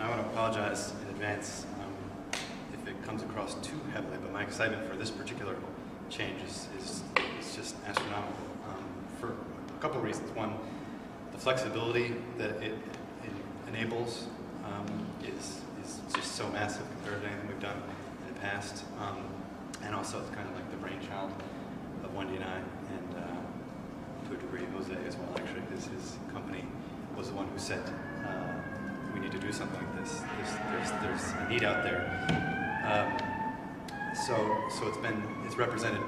I want to apologize in advance if it comes across too heavily, but my excitement for this particular change is just astronomical for a couple of reasons. One, the flexibility that it enables is just so massive compared to anything we've done in the past, and also it's kind of like the brainchild of Wendy and I, and to a degree Jose as well, actually, because his company was the one who said we need to do something like this. There's a need out there. So it's represented,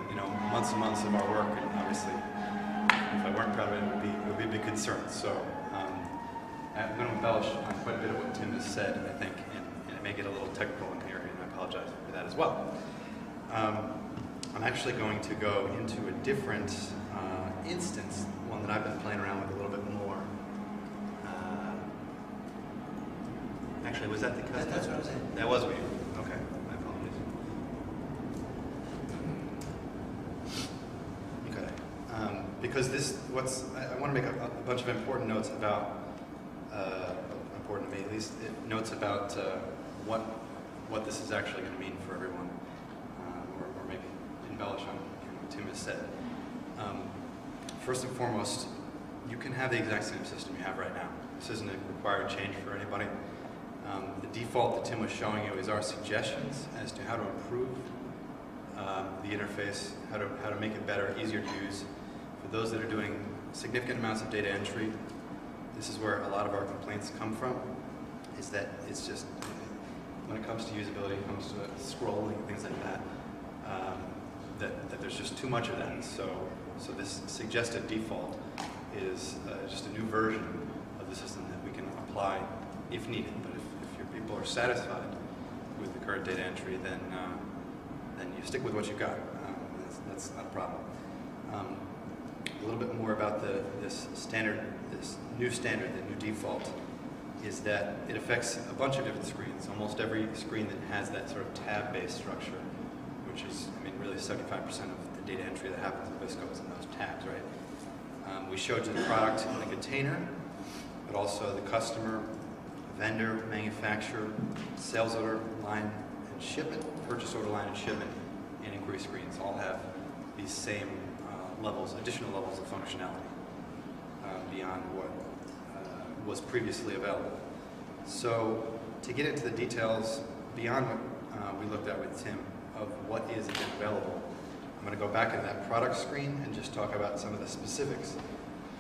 months and months of our work, and obviously, if I weren't proud of it, it would be a big concern. So I'm going to embellish on quite a bit of what Tim has said, I think, and it may get a little technical in here, and I apologize for that as well. I'm actually going to go into a different instance, one that I've been playing around with a little bit more. Actually, was that the custom? That's what I was saying. That was what you. Okay, my apologies. Okay, because I want to make a bunch of important notes about, important to me at least, notes about what this is actually going to mean for everyone, or maybe embellish on what Tim has said. First and foremost, you can have the exact same system you have right now. This isn't a required change for anybody. The default that Tim was showing you is our suggestions as to how to improve the interface, how to make it better, easier to use. For those that are doing significant amounts of data entry, this is where a lot of our complaints come from, is that it's just, when it comes to usability, it comes to scrolling, things like that, that there's just too much of that. So this suggested default is just a new version of the system that we can apply if needed. But if your people are satisfied with the current data entry, then you stick with what you've got. That's not a problem. A little bit more about this new standard, the new default, is that it affects a bunch of different screens. Almost every screen that has that sort of tab-based structure, which is, really 75% of the data entry that happens in VISCO is in those tabs, right? We showed you the product in the container, but also the customer, vendor, manufacturer, sales order line and shipment, purchase order line and shipment, and inquiry screens all have these same additional levels of functionality beyond what was previously available. So to get into the details beyond what we looked at with Tim of what is again available, I'm going to go back into that product screen and just talk about some of the specifics,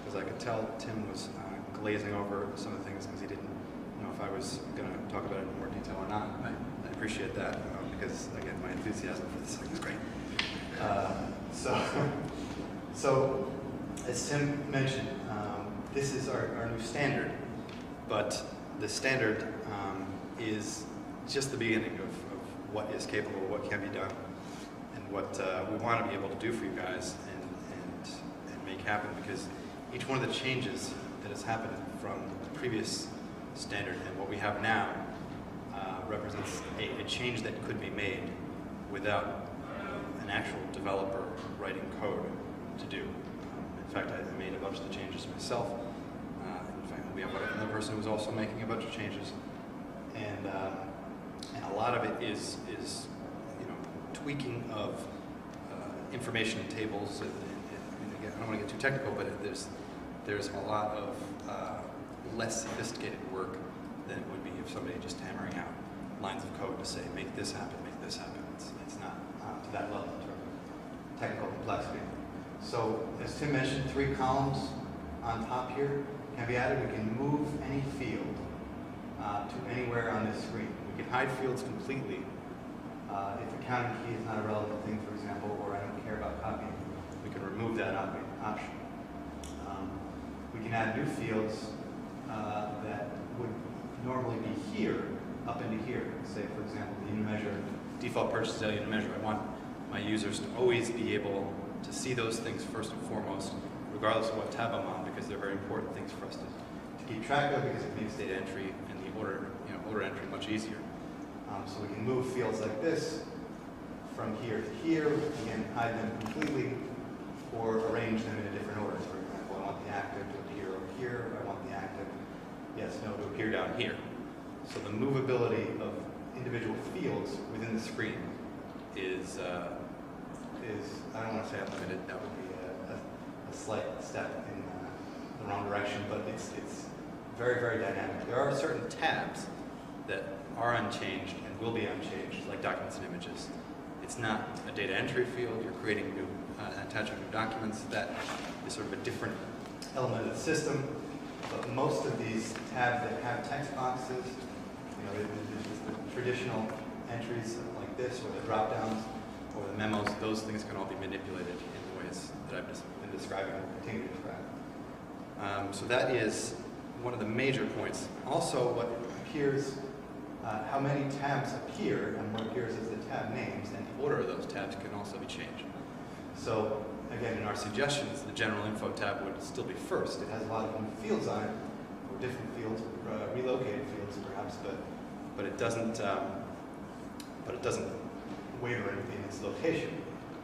because I could tell Tim was glazing over some of the things because he didn't know if I was going to talk about it in more detail or not. I appreciate that because, again, my enthusiasm for this thing is great. So as Tim mentioned, this is our new standard, but the standard is just the beginning of what is capable, what can be done, and what we want to be able to do for you guys and make happen, because each one of the changes that has happened from the previous standard and what we have now represents a change that could be made without an actual developer writing code to do. In fact, I made a bunch of the changes myself. In fact, we have another person who's also making a bunch of changes, and a lot of it is tweaking of information in tables. And again, I don't want to get too technical, but there's a lot of less sophisticated work than it would be if somebody just hammering out lines of code to say, make this happen, make this happen. It's not to that level in terms of technical complexity. So, as Tim mentioned, 3 columns on top here can be added. We can move any field to anywhere on this screen. We can hide fields completely if the counting key is not a relevant thing, for example, or I don't care about copying. We can remove that option. We can add new fields that would normally be here, up into here. Say, for example, the unit measure, default purchase value unit measure. I want my users to always be able to see those things first and foremost, regardless of what tab I'm on, because they're very important things for us to keep track of, because it makes data entry and the order entry much easier. So we can move fields like this from here to here. We can hide them completely or arrange them in a different order. For example, I want the active to appear over here. I want the active, yes, no, to appear down here. So the movability of individual fields within the screen is I don't want to say unlimited. That would be a slight step in the wrong direction, but it's very, very dynamic. There are certain tabs that are unchanged and will be unchanged, like documents and images. It's not a data entry field. You're creating new, attaching new documents. That is sort of a different element of the system. But most of these tabs that have text boxes, there's the traditional entries like this, or the drop-downs, or the memos, those things can all be manipulated in the ways that I've just been describing and continue to describe. So that is one of the major points. Also, what appears, how many tabs appear, and what appears as the tab names, and the order of those tabs can also be changed. So, again, in our suggestions, the General Info tab would still be first. It has a lot of new fields on it, or different fields, relocated fields perhaps, but it doesn't waver in its location.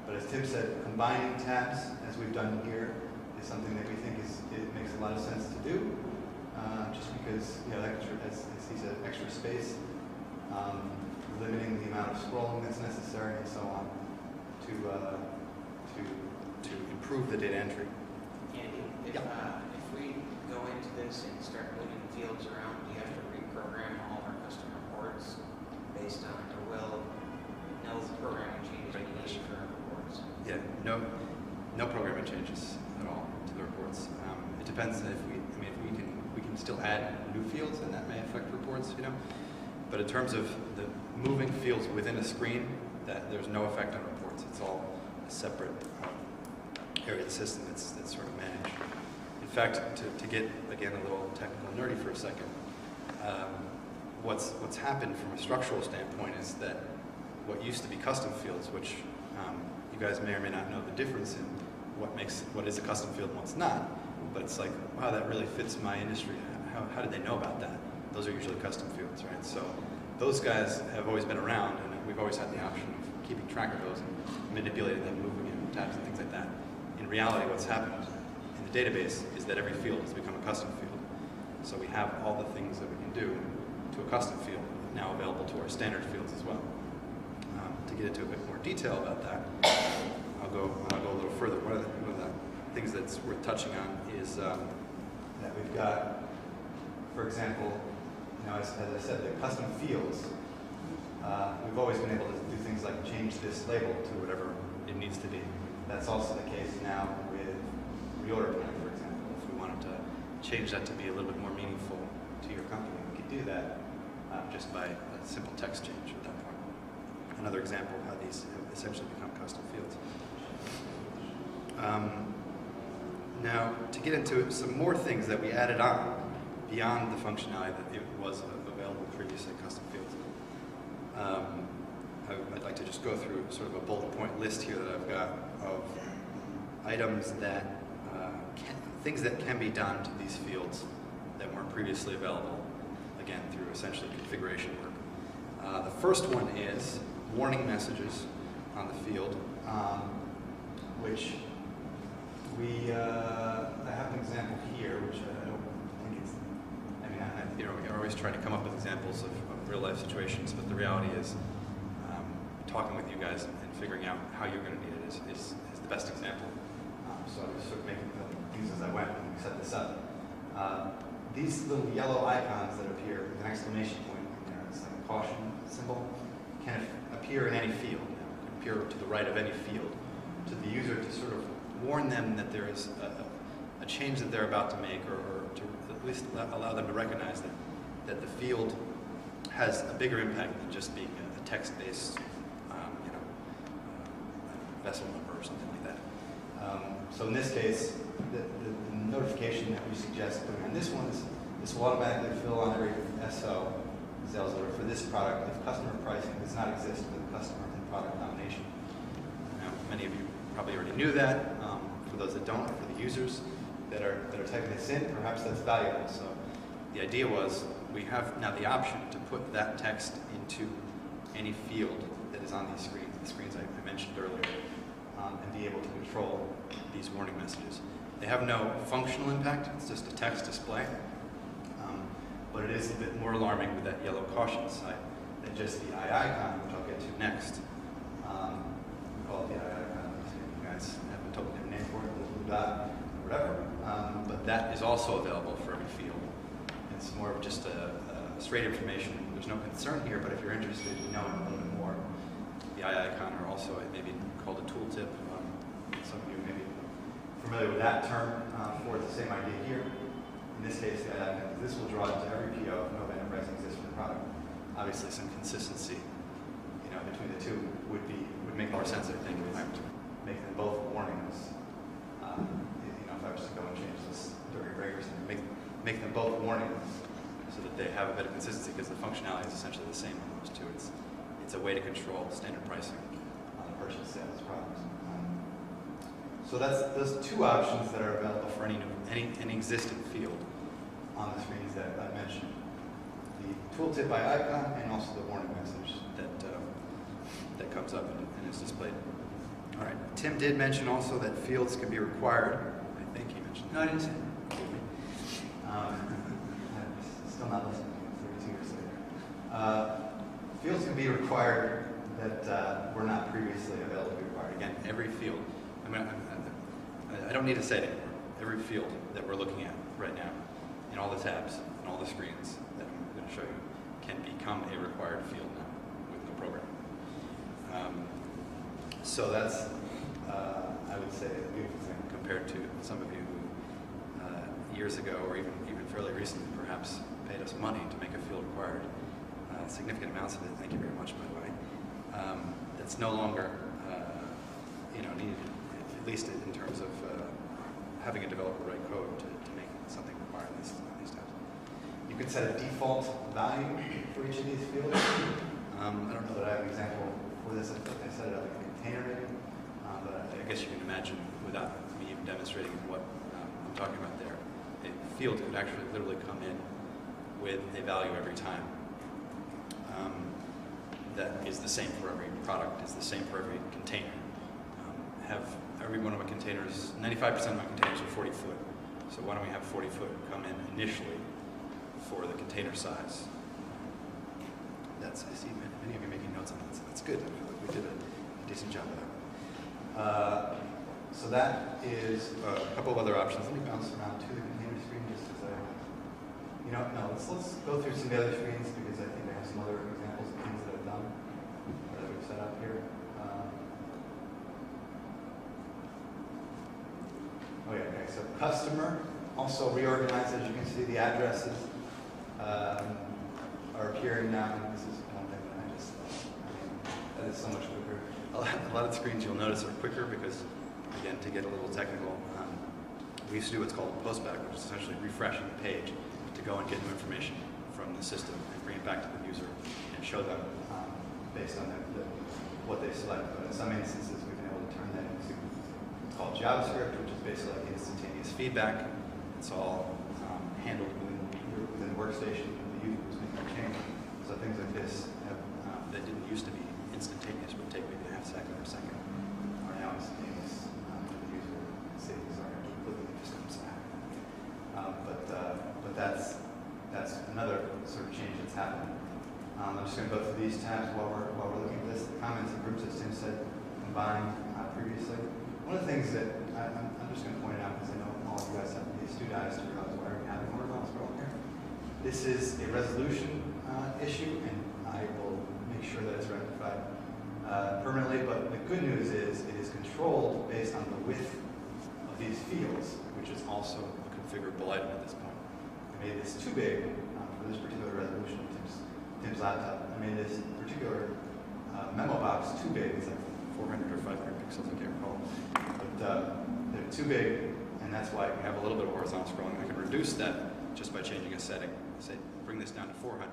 But as Tim said, combining tabs, as we've done here, is something that we think it makes a lot of sense to do, just because extra, as he said, extra space, limiting the amount of scrolling that's necessary, and so on, to improve the data entry. Andy, if we go into this and start moving fields around, do you have to reprogram all our custom reports based on, or will no programming changes be needed for our reports? Yeah, no programming changes at all to the reports. It depends if we can still add new fields, and that may affect reports, But in terms of the moving fields within a screen, there's no effect on reports. It's all a separate area of the system that's sort of managed. In fact, to get again a little technical and nerdy for a second, what's happened from a structural standpoint is that what used to be custom fields, which you guys may or may not know the difference in what is a custom field and what's not, but it's like, wow, that really fits my industry. How did they know about that? Those are usually custom fields, right? So those guys have always been around, and we've always had the option of keeping track of those and manipulating them, moving in tabs and things like that. In reality, what's happened in the database is that every field has become a custom field. So we have all the things that we can do to a custom field now available to our standard fields as well. To get into a bit more detail about that, I'll go a little further. One of the things that's worth touching on is that we've got, for example, as I said, the custom fields. We've always been able to do things like change this label to whatever it needs to be. That's also the case now with reorder plan, for example. If we wanted to change that to be a little bit more meaningful to your company, we could do that just by a simple text change at that point. Another example of how these have essentially become custom fields. Now, to get into some more things that we added on beyond the functionality that it was available previously in custom fields, I'd like to just go through sort of a bullet point list here that I've got of items that, things that can be done to these fields that weren't previously available, again, through essentially configuration work. The first one is warning messages on the field, which I have an example here, which I don't think it's, we're always trying to come up with examples of real life situations, but the reality is talking with you guys and figuring out how you're going to need it is the best example. So I was sort of making things as I went when we set this up. These little yellow icons that appear with an exclamation point in there, it's like a caution symbol, can appear in any field. Can appear to the right of any field, to the user to sort of warn them that there is a change that they're about to make, or to at least allow them to recognize that the field has a bigger impact than just being a text-based vessel number or something like that. So in this case, the notification that we suggest putting on this one is this will automatically fill on every SO, sales order, for this product if customer pricing does not exist with the customer and product nomination. Now, many of you probably already knew that. For those that don't, for the users that are typing this in, perhaps that's valuable. So the idea was we have now the option to put that text into any field that is on these screens, the screens I mentioned earlier, and be able to control these warning messages. They have no functional impact, it's just a text display. but it is a bit more alarming with that yellow caution sign than just the eye icon, which I'll get to next. We call it the eye icon. You guys haven't told me the name for it, the blue dot, or whatever. But that is also available for every field. It's more of just a straight information. There's no concern here, but if you're interested in knowing a little bit more, the eye icon are also maybe called a tooltip. Some of you may be familiar with that term for the same idea here. In this case, the eye icon, this will draw into every PO if no enterprise exists for the product. Obviously, some consistency, between the two would make more sense. I think if I were to make them both warnings. If I was to go and change this during breakers and make them both warnings so that they have a bit of consistency, because the functionality is essentially the same on those two. It's a way to control standard pricing on the purchase sales products. So that's those two options that are available for any existing field on the screens that I mentioned. The tooltip by icon and also the warning message that comes up and is displayed. All right. Tim did mention also that fields can be required. I think he mentioned. No, I didn't say that. I'm still not listening 32 years later. Fields can be required that were not previously available to be required. Again, every field. I don't need to say it anymore. Every field that we're looking at right now, in all the tabs, and all the screens that I'm going to show you, can become a required field now with no program. So that's, I would say, a beautiful thing compared to some of you who years ago, or even fairly recently perhaps, paid us money to make a field required. Significant amounts of it, thank you very much, by the way. That's no longer needed, at least in terms of having a developer write code to make something required these times. You can set a default value for each of these fields. I don't know that I have an example for this. I think I set it up in a container maybe, but I guess you can imagine without me even demonstrating what I'm talking about there, a field could actually literally come in with a value every time. That is the same for every product, is the same for every container. Every one of my containers, 95% of my containers are 40 foot. So why don't we have 40 foot come in initially for the container size? I see many of you making notes on that, so that's good. We did a decent job of that. So that is a couple of other options. Let me bounce around to the container screen just as let's go through some of the other screens because I think I have some other examples of things that I've done that we've set up here. Okay, so customer also reorganized. As you can see, the addresses are appearing now. This is one thing that that is so much quicker. A lot of the screens you'll notice are quicker because, again, to get a little technical, we used to do what's called postback, which is essentially refreshing the page to go and get new information from the system and bring it back to the user and show them based on what they select. But in some instances, we've been able to turn that into what's called JavaScript, which is basically like instantaneous feedback. It's all handled within the workstation of the user who's making a change. So things like this that didn't used to be instantaneous, would take maybe a half second or a second, are now instantaneous for the user. Savings are completely just comes back. But that's another sort of change that's happened. I'm just going to go through these tabs while we're looking at this. The comments and groups, as Tim said, combined previously. One of the things that I'm just going to point out, because I know all of you guys have to be astute eyes to realize why we're having horizontal scroll here. This is a resolution issue, and I will make sure that it's rectified permanently. But the good news is it is controlled based on the width of these fields, which is also a configurable item at this point. I made this too big for this particular resolution of Tim's laptop. I made this particular memo box too big. It's like 400 or 500 pixels, I can't recall. But they're too big, and that's why we have a little bit of horizontal scrolling. I can reduce that just by changing a setting. Say, bring this down to 400.